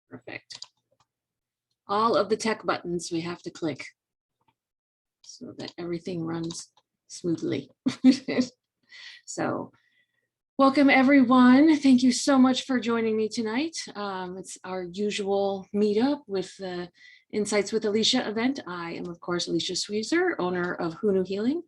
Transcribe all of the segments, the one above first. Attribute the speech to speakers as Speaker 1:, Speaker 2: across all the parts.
Speaker 1: Perfect. All of the tech buttons we have to click so that everything runs smoothly. So welcome everyone. Thank you so much for joining me tonight. It's our usual meetup with the Insights with Alicia event. I am of course Alicia Sweezer, owner of Who Knew Healing.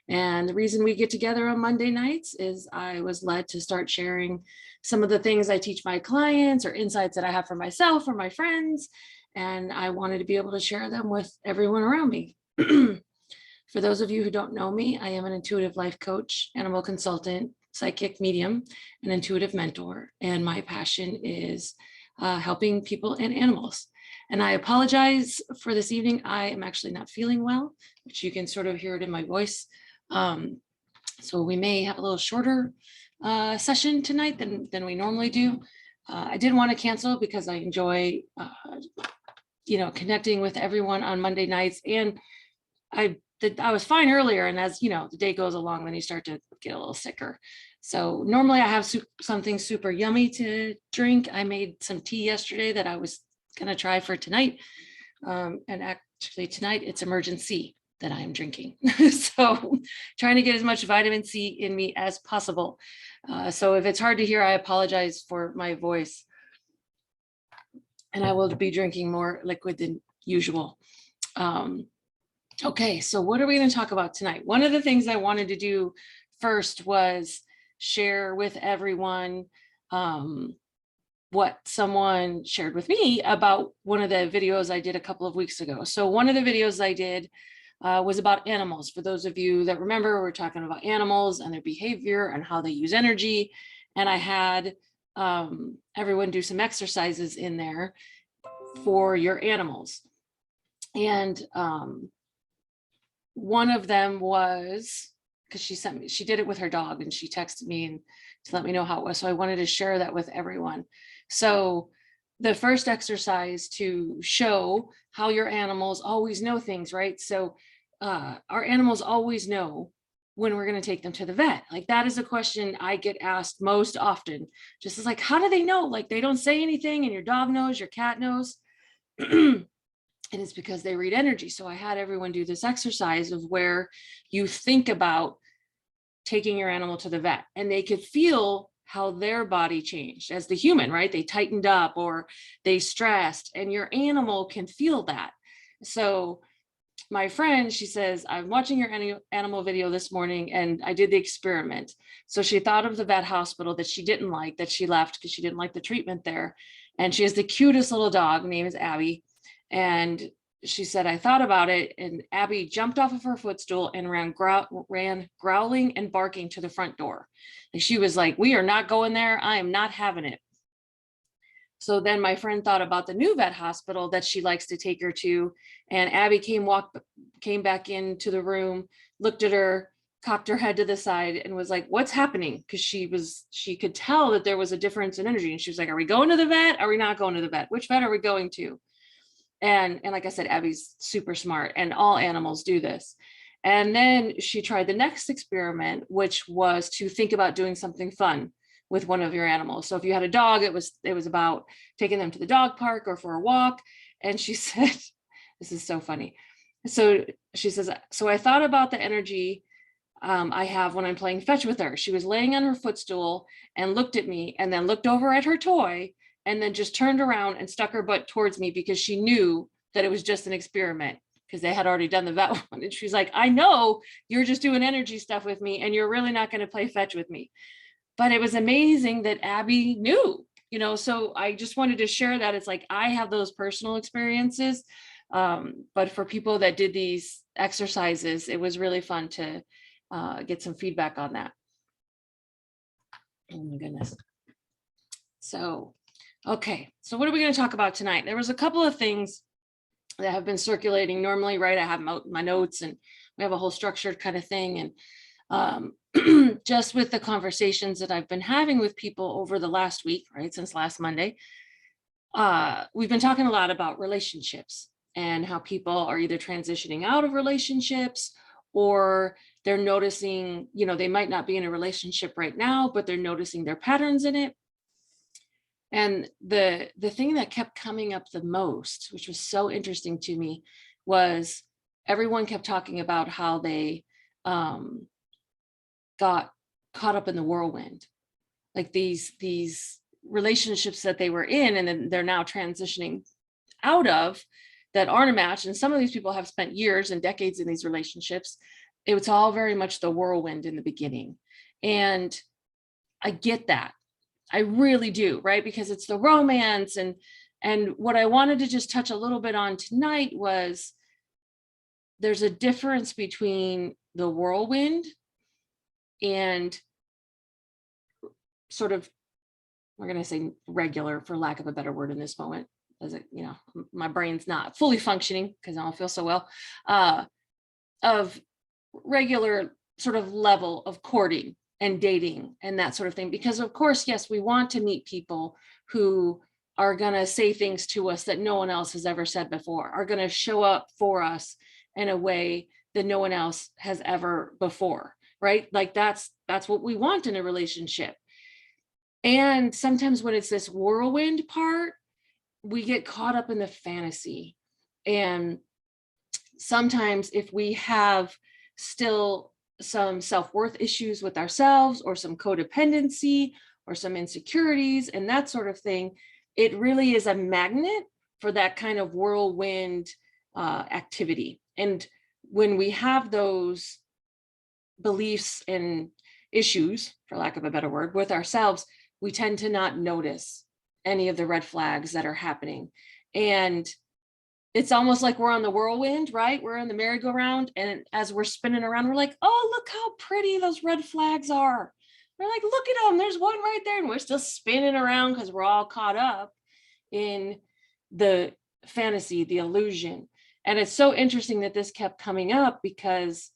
Speaker 1: And the reason we get together on Monday nights is I was led to start sharing some of the things I teach my clients or insights that I have for myself or my friends. And I wanted to be able to share them with everyone around me. For those of you who don't know me, I am an intuitive life coach, animal consultant, psychic medium, and intuitive mentor. And my passion is helping people and animals. And I apologize for this evening. I am actually not feeling well, which you can sort of hear it in my voice. So we may have a little shorter session tonight than we normally do. I didn't want to cancel because I enjoy, connecting with everyone on Monday nights. And I was fine earlier, and as you know, the day goes along, then you start to get a little sicker. So normally I have something super yummy to drink. I made some tea yesterday that I was gonna try for tonight. And actually tonight it's emergency that I am drinking. So trying to get as much vitamin C in me as possible. So if it's hard to hear, I apologize for my voice. And I will be drinking more liquid than usual. Okay, so what are we going to talk about tonight? One of the things I wanted to do first was share with everyone what someone shared with me about one of the videos I did a couple of weeks ago. So one of the videos I did was about animals. For those of you that remember, we're talking about animals and their behavior and how they use energy. And I had everyone do some exercises in there for your animals. And one of them was, because she did it with her dog and she texted me and to let me know how it was. So I wanted to share that with everyone. So the first exercise to show how your animals always know things, right? So our animals always know when we're going to take them to the vet. Like that is a question I get asked most often. Just as like, how do they know? Like they don't say anything and your dog knows, your cat knows. And it's because they read energy. So I had everyone do this exercise of where you think about taking your animal to the vet and they could feel how their body changed as the human, right? They tightened up or they stressed, and your animal can feel that. So my friend, she says, I'm watching your animal video this morning and I did the experiment. So she thought of the vet hospital that she didn't like, that she left because she didn't like the treatment there. And she has the cutest little dog, name is Abby. And she said, I thought about it, and Abby jumped off of her footstool and ran growling and barking to the front door. And she was like, we are not going there. I am not having it. So then my friend thought about the new vet hospital that she likes to take her to. And Abby came back into the room, looked at her, cocked her head to the side and was like, what's happening? Because she could tell that there was a difference in energy. And she was like, are we going to the vet? Are we not going to the vet? Which vet are we going to? And like I said, Abby's super smart and all animals do this. And then she tried the next experiment, which was to think about doing something fun with one of your animals. So if you had a dog, it was about taking them to the dog park or for a walk. And she said, this is so funny. So she says, so I thought about the energy I have when I'm playing fetch with her. She was laying on her footstool and looked at me and then looked over at her toy and then just turned around and stuck her butt towards me because she knew that it was just an experiment because they had already done the vet one. And she's like, I know you're just doing energy stuff with me and you're really not going to play fetch with me. But it was amazing that Abby knew, so I just wanted to share that. It's like, I have those personal experiences. But for people that did these exercises, it was really fun to get some feedback on that. Oh my goodness. So, okay. So what are we going to talk about tonight? There was a couple of things that have been circulating normally, right? I have my notes and we have a whole structured kind of thing. And just with the conversations that I've been having with people over the last week, right? Since last Monday, we've been talking a lot about relationships and how people are either transitioning out of relationships or they're noticing, they might not be in a relationship right now, but they're noticing their patterns in it. And the thing that kept coming up the most, which was so interesting to me, was everyone kept talking about how they got caught up in the whirlwind, like these relationships that they were in and then they're now transitioning out of, that aren't a match. And some of these people have spent years and decades in these relationships. It was all very much the whirlwind in the beginning. And I get that. I really do, right? Because it's the romance. And what I wanted to just touch a little bit on tonight was there's a difference between the whirlwind and sort of, we're going to say regular, for lack of a better word in this moment, as it, my brain's not fully functioning because I don't feel so well, of regular sort of level of courting and dating and that sort of thing. Because of course, yes, we want to meet people who are going to say things to us that no one else has ever said before, are going to show up for us in a way that no one else has ever before, right? Like that's what we want in a relationship. And sometimes when it's this whirlwind part, we get caught up in the fantasy. And sometimes if we have still some self-worth issues with ourselves or some codependency or some insecurities and that sort of thing, it really is a magnet for that kind of whirlwind activity. And when we have those beliefs and issues, for lack of a better word, with ourselves, we tend to not notice any of the red flags that are happening. And it's almost like we're on the whirlwind, right? We're in the merry-go-round. And as we're spinning around, we're like, oh, look how pretty those red flags are. We're like, look at them. There's one right there. And we're still spinning around because we're all caught up in the fantasy, the illusion. And it's so interesting that this kept coming up because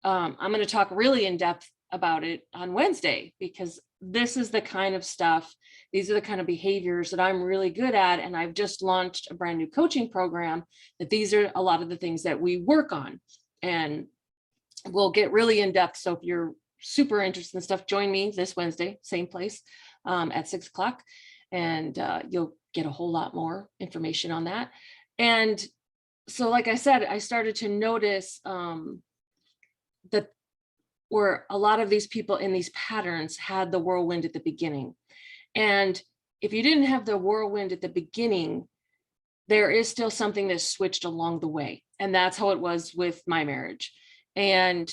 Speaker 1: I'm going to talk really in depth about it on Wednesday, because this is the kind of stuff, these are the kind of behaviors that I'm really good at. And I've just launched a brand new coaching program that these are a lot of the things that we work on. And we'll get really in depth. So if you're super interested in stuff, join me this Wednesday, same place at 6:00. And you'll get a whole lot more information on that. And so, like I said, I started to notice that where a lot of these people in these patterns had the whirlwind at the beginning. And if you didn't have the whirlwind at the beginning, there is still something that switched along the way. And that's how it was with my marriage. And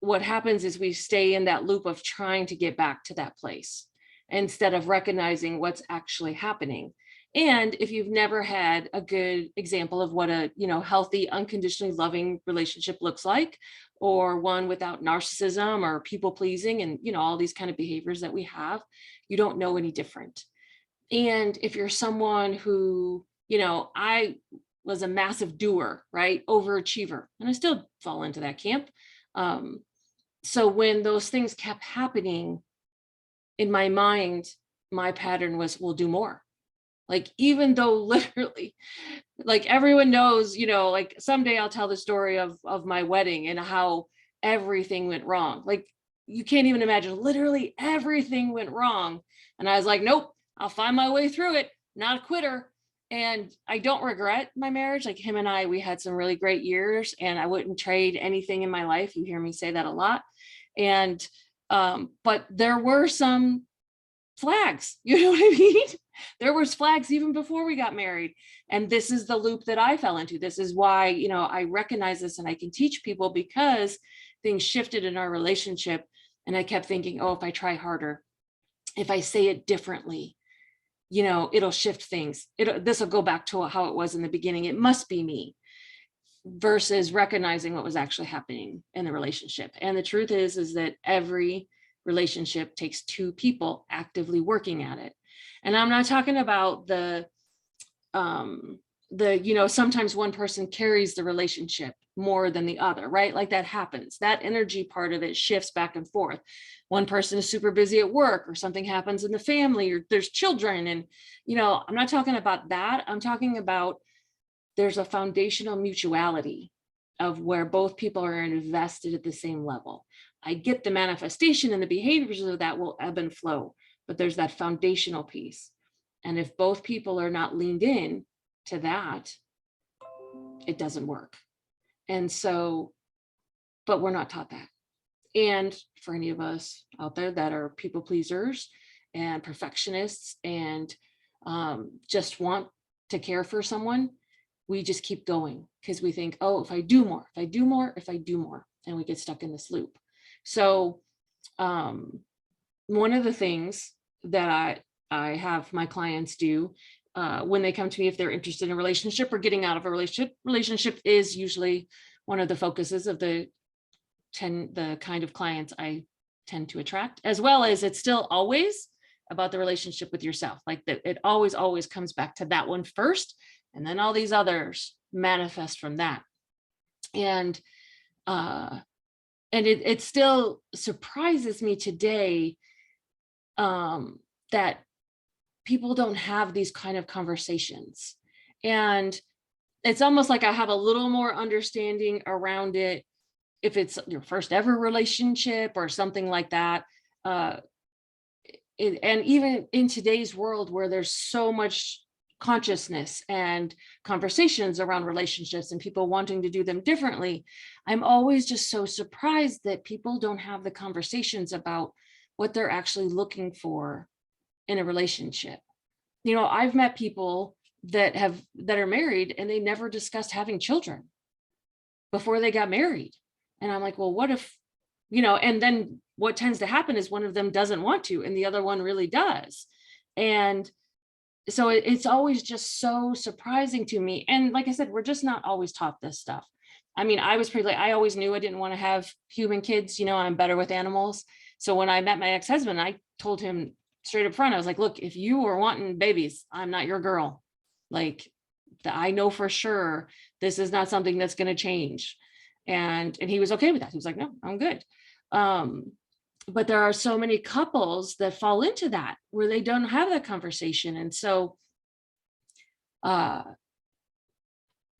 Speaker 1: what happens is we stay in that loop of trying to get back to that place instead of recognizing what's actually happening. And if you've never had a good example of what a, healthy, unconditionally loving relationship looks like, or one without narcissism or people pleasing and, all these kind of behaviors that we have, you don't know any different. And if you're someone who, I was a massive doer, right? Overachiever, and I still fall into that camp. So when those things kept happening in my mind, my pattern was, we'll do more. Like, even though literally, like everyone knows, like someday I'll tell the story of my wedding and how everything went wrong. Like, you can't even imagine, literally everything went wrong. And I was like, nope, I'll find my way through it, not a quitter. And I don't regret my marriage. Like him and I, we had some really great years and I wouldn't trade anything in my life. You hear me say that a lot. And, but there were some flags, you know what I mean? There was flags even before we got married. And this is the loop that I fell into. This is why, I recognize this and I can teach people, because things shifted in our relationship. And I kept thinking, oh, if I try harder, if I say it differently, it'll shift things. This will go back to how it was in the beginning. It must be me, versus recognizing what was actually happening in the relationship. And the truth is that every relationship takes two people actively working at it. And I'm not talking about the sometimes one person carries the relationship more than the other, right? Like that happens. That energy part of it shifts back and forth. One person is super busy at work, or something happens in the family, or there's children. And, I'm not talking about that. I'm talking about there's a foundational mutuality of where both people are invested at the same level. I get the manifestation and the behaviors of that will ebb and flow, but there's that foundational piece. And if both people are not leaned in to that, it doesn't work. And so, but we're not taught that. And for any of us out there that are people pleasers and perfectionists and just want to care for someone, we just keep going because we think, oh, if I do more, if I do more, if I do more, and we get stuck in this loop. So one of the things that I have my clients do when they come to me, if they're interested in a relationship or getting out of a relationship is usually one of the focuses of the kind of clients I tend to attract, as well as it's still always about the relationship with yourself. Like that, it always comes back to that one first, and then all these others manifest from that. And it still surprises me today that people don't have these kind of conversations. And it's almost like I have a little more understanding around it if it's your first ever relationship or something like that. And even in today's world where there's so much consciousness and conversations around relationships and people wanting to do them differently, I'm always just so surprised that people don't have the conversations about what they're actually looking for in a relationship. You know, I've met people that are married and they never discussed having children before they got married. And I'm like, well, what if, you know, and then what tends to happen is one of them doesn't want to, and the other one really does. And so it's always just so surprising to me. And like I said, we're just not always taught this stuff. I mean, I was pretty, I always knew I didn't want to have human kids, you know, I'm better with animals. So when I met my ex-husband, I told him straight up front, I was like, look, if you were wanting babies, I'm not your girl. Like, I know for sure this is not something that's going to change. And he was okay with that. He was like, no, I'm good. But there are so many couples that fall into that where they don't have that conversation. And so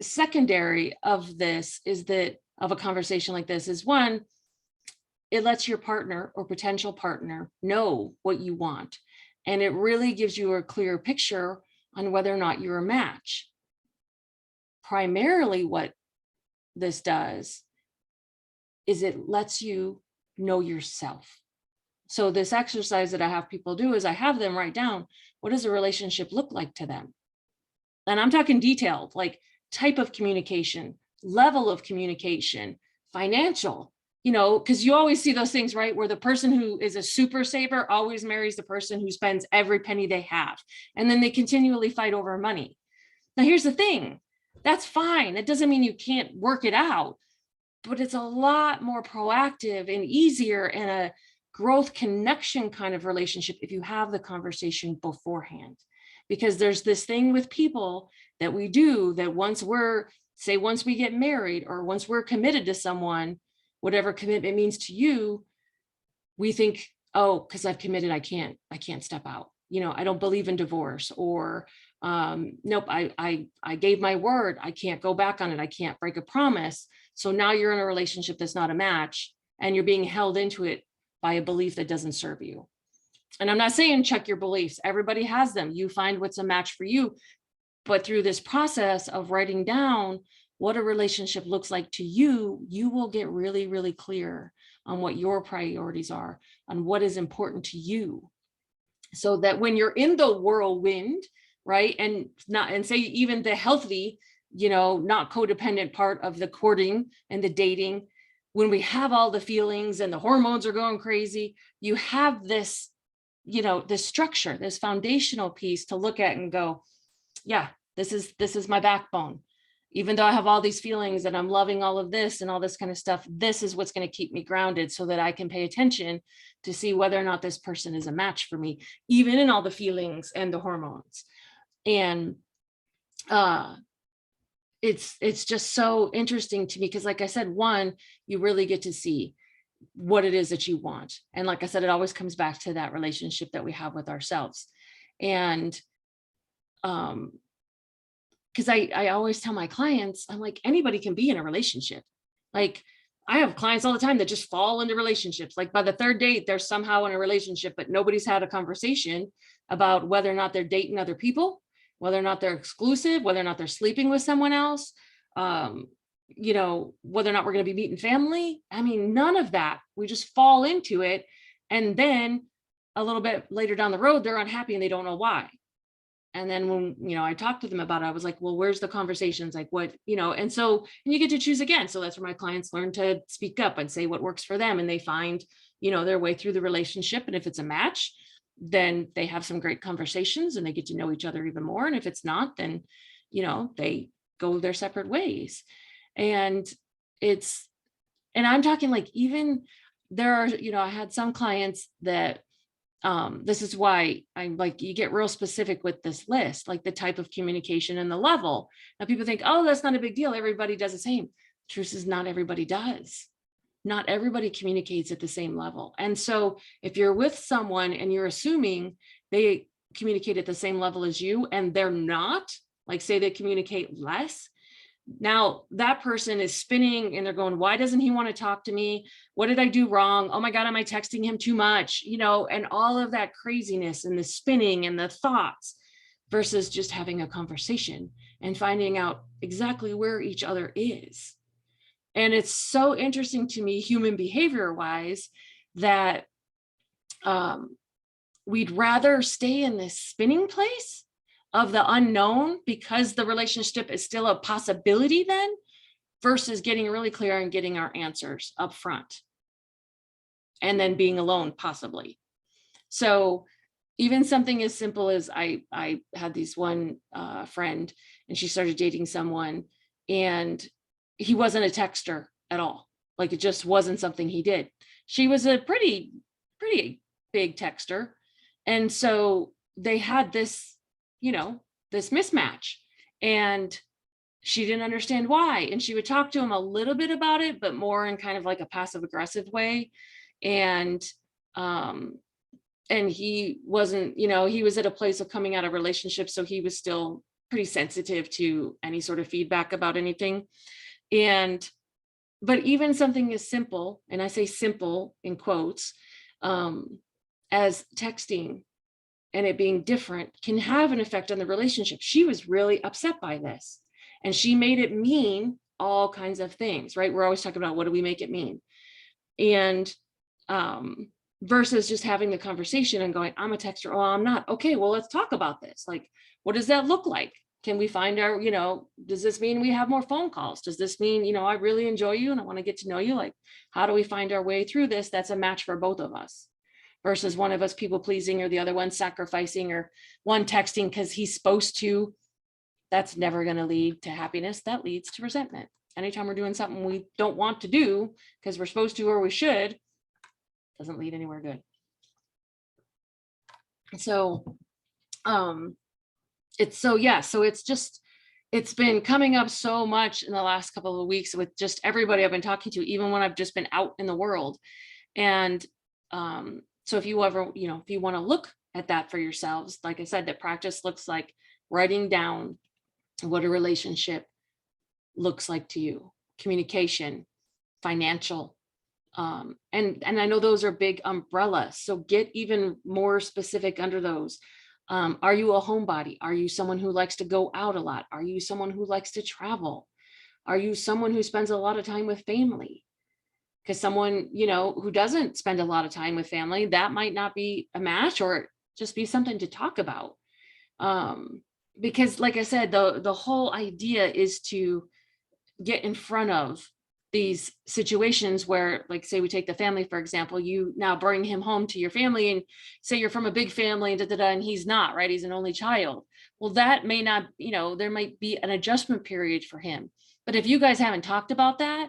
Speaker 1: secondary of this is that of a conversation like this is one, it lets your partner or potential partner know what you want. And it really gives you a clear picture on whether or not you're a match. Primarily what this does is it lets you know yourself. So this exercise that I have people do is I have them write down, what does a relationship look like to them? And I'm talking detailed, like type of communication, level of communication, financial, you know, because you always see those things, right? Where the person who is a super saver always marries the person who spends every penny they have. And then they continually fight over money. Now, here's the thing. That's fine. It doesn't mean you can't work it out, but it's a lot more proactive and easier and a growth connection kind of relationship if you have the conversation beforehand. Because there's this thing with people that we do that once we get married or once we're committed to someone, whatever commitment means to you, we think, oh, because I've committed, I can't step out. You know, I don't believe in divorce, or nope, I gave my word, I can't go back on it, I can't break a promise. So now you're in a relationship that's not a match and you're being held into it by a belief that doesn't serve you. And I'm not saying check your beliefs, everybody has them, you find what's a match for you. But through this process of writing down what a relationship looks like to you, you will get really, really clear on what your priorities are, on what is important to you. So that when you're in the whirlwind, right, and say even the healthy, you know, not codependent part of the courting and the dating, when we have all the feelings and the hormones are going crazy, you have this, you know, this structure, this foundational piece to look at and go, yeah, this is my backbone. Even though I have all these feelings and I'm loving all of this and all this kind of stuff, this is what's going to keep me grounded so that I can pay attention to see whether or not this person is a match for me, even in all the feelings and the hormones. And it's just so interesting to me because, like I said, one, you really get to see what it is that you want. And like I said, it always comes back to that relationship that we have with ourselves. And because I always tell my clients, I'm like, anybody can be in a relationship. Like, I have clients all the time that just fall into relationships. Like by the third date, they're somehow in a relationship, but nobody's had a conversation about whether or not they're dating other people, whether or not they're exclusive, whether or not they're sleeping with someone else, you know, whether or not we're going to be meeting family. I mean, none of that. We just fall into it. And then a little bit later down the road, they're unhappy and they don't know why. And then when, you know, I talked to them about it, I was like, well, where's the conversations? Like what, you know, and you get to choose again. So that's where my clients learn to speak up and say what works for them. And they find, you know, their way through the relationship. And if it's a match, then they have some great conversations and they get to know each other even more. And if it's not, then, you know, they go their separate ways. And I'm talking like, even there are, you know, I had some clients that, this is why I'm like, you get real specific with this list, like the type of communication and the level. Now people think, oh, that's not a big deal. Everybody does the same. Truth is, not everybody does. Not everybody communicates at the same level. And so if you're with someone and you're assuming they communicate at the same level as you, and they're not, like say they communicate less, now that person is spinning and they're going, why doesn't he want to talk to me? What did I do wrong? Oh my God, am I texting him too much? You know, and all of that craziness and the spinning and the thoughts versus just having a conversation and finding out exactly where each other is. And it's so interesting to me, human behavior wise, that we'd rather stay in this spinning place of the unknown because the relationship is still a possibility then, versus getting really clear and getting our answers up front and then being alone possibly. So even something as simple as I had this one friend, and she started dating someone and he wasn't a texter at all. Like it just wasn't something he did. She was a pretty big texter. And so they had this, you know, this mismatch, and she didn't understand why. And she would talk to him a little bit about it, but more in kind of like a passive aggressive way. And he wasn't, you know, he was at a place of coming out of relationships. So he was still pretty sensitive to any sort of feedback about anything. But even something as simple, and I say simple in quotes, as texting and it being different can have an effect on the relationship. She was really upset by this, and she made it mean all kinds of things, right? We're always talking about what do we make it mean? And versus just having the conversation and going, I'm a texter, oh, I'm not. Okay, well, let's talk about this. Like, what does that look like? Can we find our, you know, does this mean we have more phone calls? Does this mean, you know, I really enjoy you and I want to get to know you? Like, how do we find our way through this? That's a match for both of us, versus one of us people pleasing or the other one sacrificing, or one texting because he's supposed to. That's never going to lead to happiness. That leads to resentment. Anytime we're doing something we don't want to do because we're supposed to or we should, doesn't lead anywhere good. So it's been coming up so much in the last couple of weeks with just everybody I've been talking to, even when I've just been out in the world. And so if you ever, you know, if you want to look at that for yourselves, like I said, that practice looks like writing down what a relationship looks like to you, communication, financial. And I know those are big umbrellas. So get even more specific under those. Are you a homebody? Are you someone who likes to go out a lot? Are you someone who likes to travel? Are you someone who spends a lot of time with family? Because someone, you know, who doesn't spend a lot of time with family, that might not be a match, or just be something to talk about. Because like I said, the whole idea is to get in front of these situations where, like, say we take the family, for example, you now bring him home to your family and say you're from a big family and he's not, right? He's an only child. Well, that may not, you know, there might be an adjustment period for him. But if you guys haven't talked about that,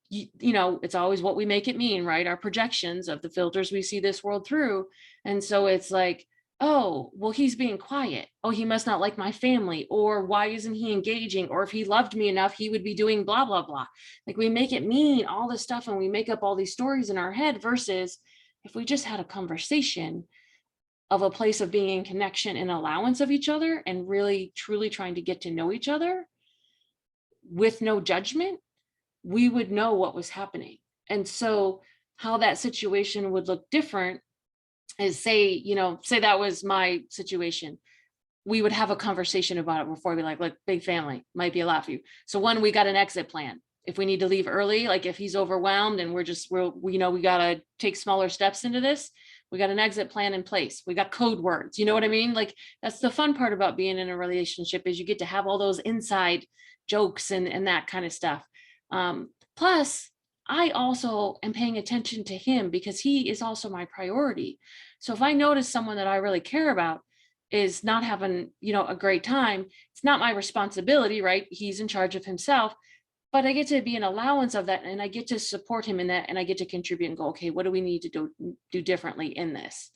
Speaker 1: you know, it's always what we make it mean, right? Our projections of the filters we see this world through. And so it's like, oh, well, he's being quiet. Oh, he must not like my family. Or why isn't he engaging? Or if he loved me enough, he would be doing blah, blah, blah. Like, we make it mean all this stuff and we make up all these stories in our head, versus if we just had a conversation of a place of being in connection and allowance of each other and really truly trying to get to know each other with no judgment, we would know what was happening. And so how that situation would look different is, say, say that was my situation. We would have a conversation about it before we like, look, big family might be a lot for you. So one, we got an exit plan. If we need to leave early, like if he's overwhelmed and we got to take smaller steps into this, we got an exit plan in place. We got code words. You know what I mean? Like that's the fun part about being in a relationship, is you get to have all those inside jokes and that kind of stuff. Plus, I also am paying attention to him because he is also my priority. So if I notice someone that I really care about is not having, a great time, it's not my responsibility, right? He's in charge of himself, but I get to be an allowance of that, and I get to support him in that, and I get to contribute and go, okay, what do we need to do differently in this?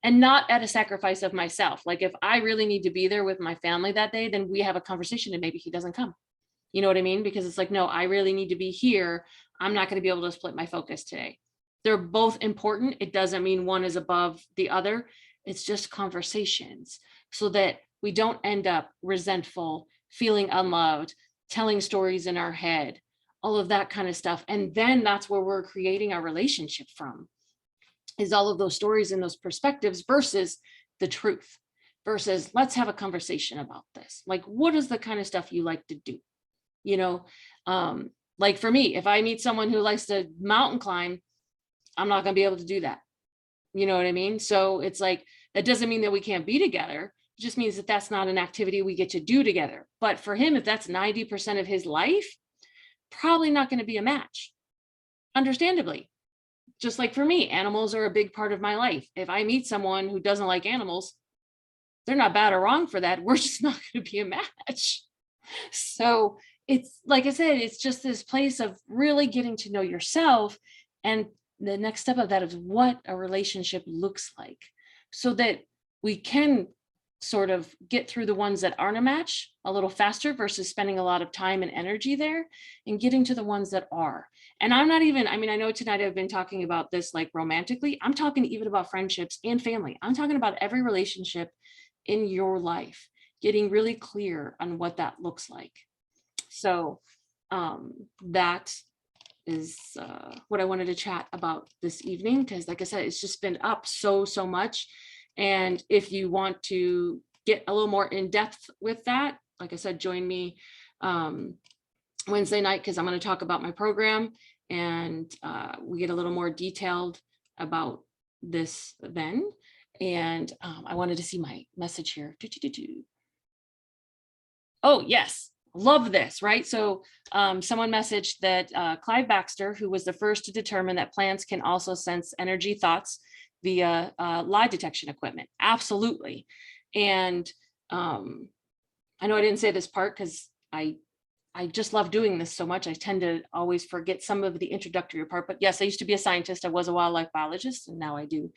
Speaker 1: And not at a sacrifice of myself. Like if I really need to be there with my family that day, then we have a conversation and maybe he doesn't come. You know what I mean? Because it's like, no, I really need to be here. I'm not going to be able to split my focus today. They're both important. It doesn't mean one is above the other. It's just conversations so that we don't end up resentful, feeling unloved, telling stories in our head, all of that kind of stuff. And then that's where we're creating our relationship from, is all of those stories and those perspectives versus the truth, versus let's have a conversation about this. Like, what is the kind of stuff you like to do? Like for me, if I meet someone who likes to mountain climb, I'm not going to be able to do that. You know what I mean? So it's like, that doesn't mean that we can't be together. It just means that that's not an activity we get to do together. But for him, if that's 90% of his life, probably not going to be a match. Understandably. Just like for me, animals are a big part of my life. If I meet someone who doesn't like animals, they're not bad or wrong for that. We're just not going to be a match. So it's like I said, it's just this place of really getting to know yourself. And the next step of that is what a relationship looks like, so that we can sort of get through the ones that aren't a match a little faster versus spending a lot of time and energy there, and getting to the ones that are. And I'm not even, I know tonight I've been talking about this like romantically. I'm talking even about friendships and family. I'm talking about every relationship in your life, getting really clear on what that looks like. So that is what I wanted to chat about this evening, because like I said, it's just been up so much. And if you want to get a little more in depth with that, like I said, join me Wednesday night, because I'm going to talk about my program, and we get a little more detailed about this then. And I wanted to see my message here. Oh, yes. Love this, right? So someone messaged that Clive Baxter, who was the first to determine that plants can also sense energy thoughts via lie detection equipment. Absolutely. And I know I didn't say this part because I just love doing this so much. I tend to always forget some of the introductory part, but yes, I used to be a scientist. I was a wildlife biologist, and now I do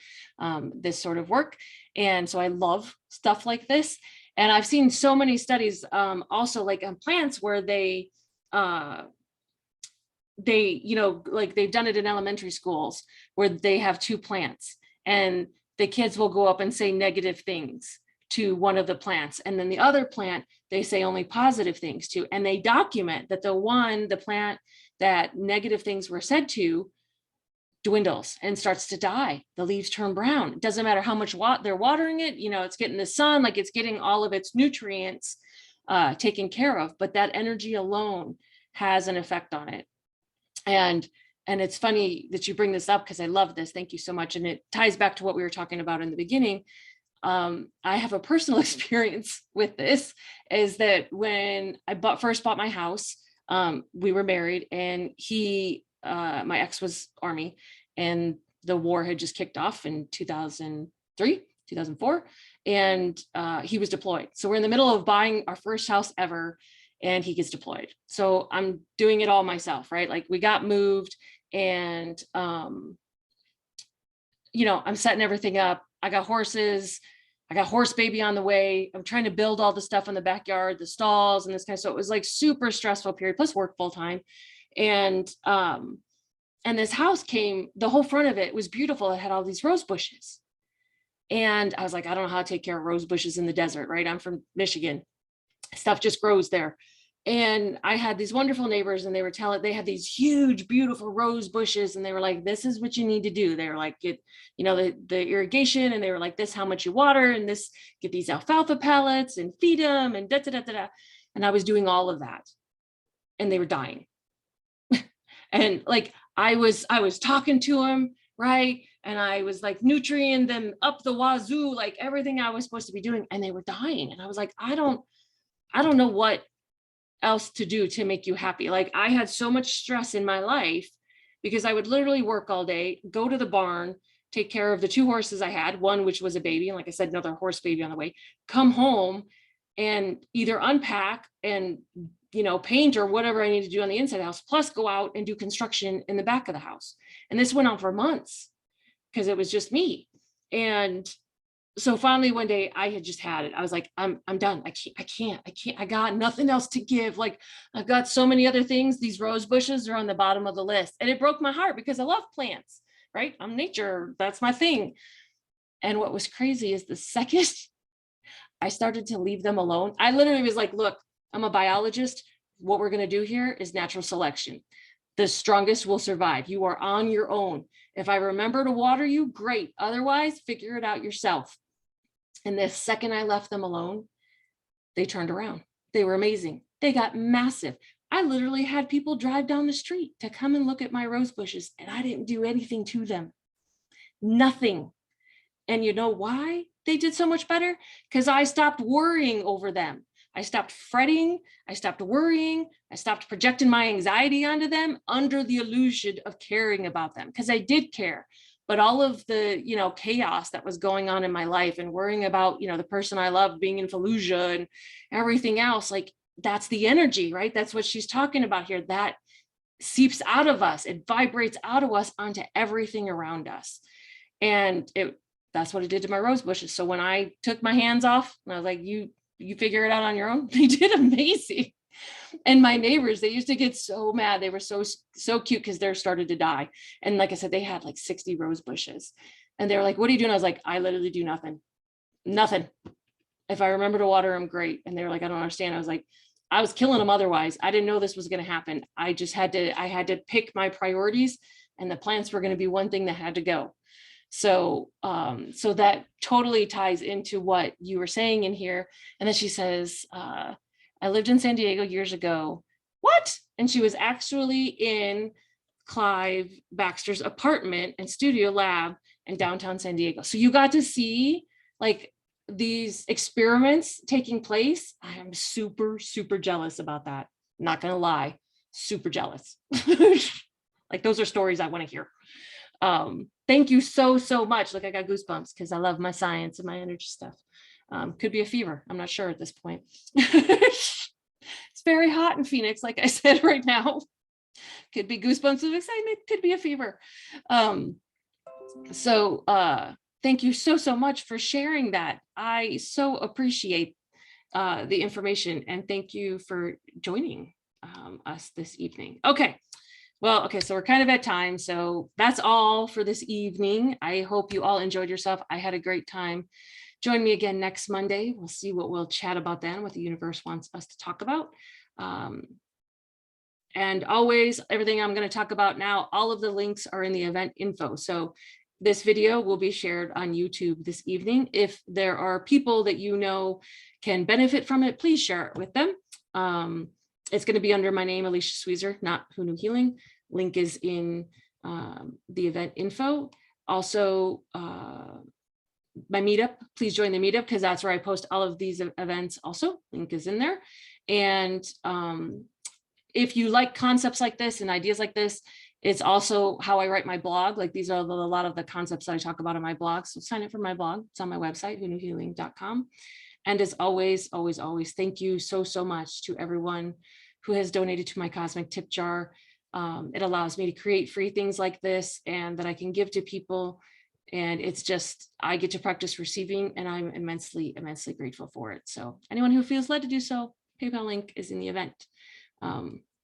Speaker 1: this sort of work. And so I love stuff like this. And I've seen so many studies also like on plants where they, like they've done it in elementary schools where they have two plants and the kids will go up and say negative things to one of the plants. And then the other plant, they say only positive things to, and they document that the plant that negative things were said to dwindles and starts to die. The leaves turn brown. It doesn't matter how much they're watering it, it's getting the sun, like it's getting all of its nutrients taken care of, but that energy alone has an effect on it. And it's funny that you bring this up, because I love this. Thank you so much. And it ties back to what we were talking about in the beginning. I have a personal experience with this, is that when I first bought my house, we were married, and my ex was Army, and the war had just kicked off in 2003, 2004, and he was deployed. So we're in the middle of buying our first house ever, and he gets deployed. So I'm doing it all myself, right? Like we got moved, and I'm setting everything up. I got horses. I got horse baby on the way. I'm trying to build all the stuff in the backyard, the stalls and this kind of, so it was like super stressful period, plus work full time. And this house came, the whole front of it was beautiful. It had all these rose bushes. And I was like, I don't know how to take care of rose bushes in the desert, right? I'm from Michigan. Stuff just grows there. And I had these wonderful neighbors, and they had these huge, beautiful rose bushes. And they were like, this is what you need to do. They were like, get, the irrigation. And they were like, this, how much you water, and this, get these alfalfa pellets and feed them and da, da, da, da, da. And I was doing all of that, and they were dying. And like, I was talking to them, right? And I was like nutrient them up the wazoo, like everything I was supposed to be doing, and they were dying. And I was like, I don't know what else to do to make you happy. Like, I had so much stress in my life because I would literally work all day, go to the barn, take care of the 2 horses I had, one which was a baby, and like I said, another horse baby on the way, come home and either unpack and paint or whatever I need to do on the inside of the house, plus go out and do construction in the back of the house. And this went on for months because it was just me. And so finally one day I had just had it. I was like, I'm done. I can't, I got nothing else to give. Like, I've got so many other things. These rose bushes are on the bottom of the list. And it broke my heart because I love plants, right? I'm nature. That's my thing. And what was crazy is the second I started to leave them alone, I literally was like, look, I'm a biologist. What we're going to do here is natural selection. The strongest will survive. You are on your own. If I remember to water you, great. Otherwise, figure it out yourself. And the second I left them alone, they turned around. They were amazing. They got massive. I literally had people drive down the street to come and look at my rose bushes, and I didn't do anything to them. Nothing. And you know why they did so much better? Because I stopped worrying over them. I stopped fretting. I stopped worrying. I stopped projecting my anxiety onto them under the illusion of caring about them, because I did care. But all of the, chaos that was going on in my life and worrying about, the person I loved being in Fallujah and everything else, like, that's the energy, right? That's what she's talking about here. That seeps out of us. It vibrates out of us onto everything around us. And that's what it did to my rose bushes. So when I took my hands off and I was like, you figure it out on your own, they did amazing. And my neighbors, they used to get so mad. They were so cute because they're started to die. And like I said, they had like 60 rose bushes. And they were like, what are you doing? I was like, I literally do nothing. If I remember to water them, great. And they were like, I don't understand. I was like, I was killing them otherwise. I didn't know this was going to happen. I had to pick my priorities, and the plants were going to be one thing that had to go. So that totally ties into what you were saying in here. And then she says, I lived in San Diego years ago. What? And she was actually in Clive Baxter's apartment and studio lab in downtown San Diego. So you got to see like these experiments taking place. I am super, super jealous about that. Not gonna lie, super jealous. Like, those are stories I want to hear. Thank you so much. Look, I got goosebumps because I love my science and my energy stuff. Could be a fever. I'm not sure at this point. It's very hot in Phoenix, like I said, right now. Could be goosebumps of excitement, could be a fever. Thank you so much for sharing that. I so appreciate the information, and thank you for joining us this evening. Okay. Well, okay, so we're kind of at time. So that's all for this evening. I hope you all enjoyed yourself. I had a great time. Join me again next Monday. We'll see what we'll chat about then, what the universe wants us to talk about. And always, everything I'm going to talk about now, all of the links are in the event info. So this video will be shared on YouTube this evening. If there are people that you know can benefit from it, please share it with them. It's going to be under my name, Alicia Sweezer, not Who Knew Healing. Link is in the event info. Also, my meetup, please join the meetup because that's where I post all of these events also. Link is in there. And if you like concepts like this and ideas like this, it's also how I write my blog. Like, these are a lot of the concepts that I talk about in my blog. So sign up for my blog. It's on my website, whoknewhealing.com. And as always, thank you so much to everyone who has donated to my cosmic tip jar. It allows me to create free things like this and that I can give to people. And it's just, I get to practice receiving, and I'm immensely grateful for it. So anyone who feels led to do so, PayPal link is in the event.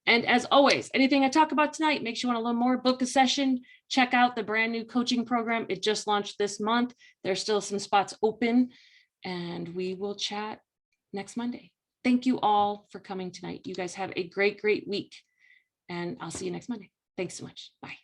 Speaker 1: And as always, anything I talk about tonight makes you want to learn more, book a session, check out the brand new coaching program. It just launched this month. There's still some spots open, and we will chat next Monday. thank you all for coming tonight. You guys have a great, great week. And I'll see you next Monday. Thanks so much. Bye.